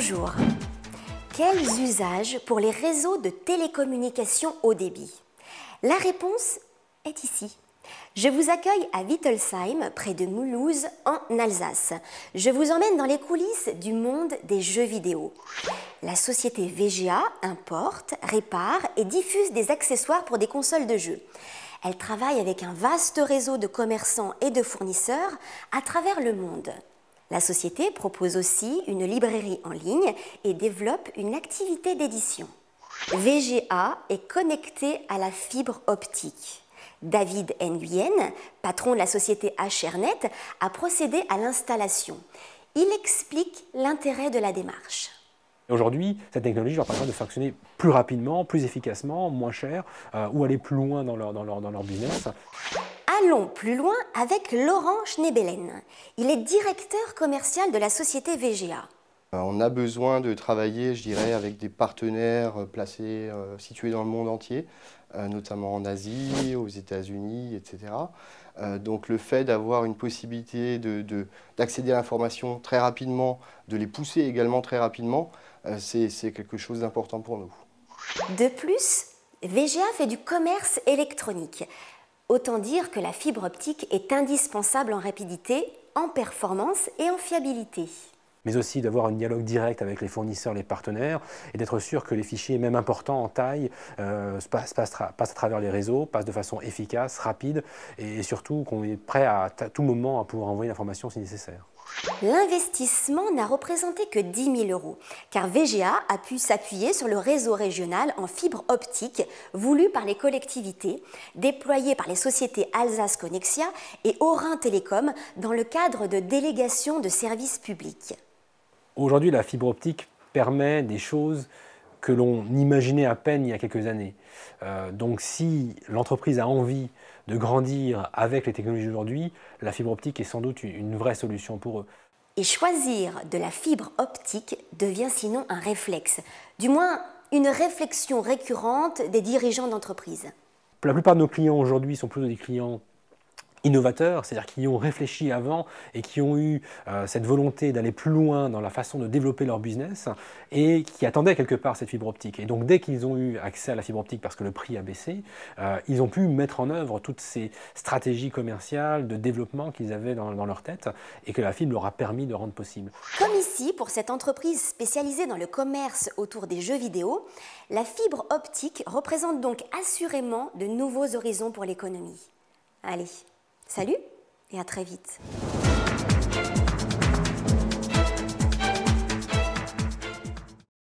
Bonjour. Quels usages pour les réseaux de télécommunications haut débit? La réponse est ici. Je vous accueille à Wittelsheim, près de Mulhouse, en Alsace. Je vous emmène dans les coulisses du monde des jeux vidéo. La société VGA importe, répare et diffuse des accessoires pour des consoles de jeux. Elle travaille avec un vaste réseau de commerçants et de fournisseurs à travers le monde. La société propose aussi une librairie en ligne et développe une activité d'édition. VGA est connecté à la fibre optique. David Nguyen, patron de la société HRnet, a procédé à l'installation. Il explique l'intérêt de la démarche. Aujourd'hui, cette technologie leur permet de fonctionner plus rapidement, plus efficacement, moins cher, ou aller plus loin dans leur business. Allons plus loin avec Laurent Schnebelen. Il est directeur commercial de la société VGA. On a besoin de travailler, je dirais, avec des partenaires situés dans le monde entier, notamment en Asie, aux États-Unis, etc. Donc le fait d'avoir une possibilité d'accéder à l'information très rapidement, de les pousser également très rapidement, c'est quelque chose d'important pour nous. De plus, VGA fait du commerce électronique. Autant dire que la fibre optique est indispensable en rapidité, en performance et en fiabilité. Mais aussi d'avoir un dialogue direct avec les fournisseurs, les partenaires, et d'être sûr que les fichiers, même importants en taille, passent à travers les réseaux, passent de façon efficace, rapide, et surtout qu'on est prêt à tout moment à pouvoir envoyer l'information si nécessaire. L'investissement n'a représenté que 10 000 €, car VGA a pu s'appuyer sur le réseau régional en fibre optique voulu par les collectivités, déployé par les sociétés Alsace Connexia et Orin Télécom dans le cadre de délégations de services publics. Aujourd'hui, la fibre optique permet des choses que l'on imaginait à peine il y a quelques années. Donc si l'entreprise a envie de grandir avec les technologies d'aujourd'hui, la fibre optique est sans doute une vraie solution pour eux. Et choisir de la fibre optique devient sinon un réflexe, du moins une réflexion récurrente des dirigeants d'entreprise. La plupart de nos clients aujourd'hui sont plutôt des clients innovateurs, c'est-à-dire qui ont réfléchi avant et qui ont eu cette volonté d'aller plus loin dans la façon de développer leur business et qui attendaient quelque part cette fibre optique. Et donc dès qu'ils ont eu accès à la fibre optique parce que le prix a baissé, ils ont pu mettre en œuvre toutes ces stratégies commerciales de développement qu'ils avaient dans leur tête et que la fibre leur a permis de rendre possible. Comme ici, pour cette entreprise spécialisée dans le commerce autour des jeux vidéo, la fibre optique représente donc assurément de nouveaux horizons pour l'économie. Allez, salut et à très vite.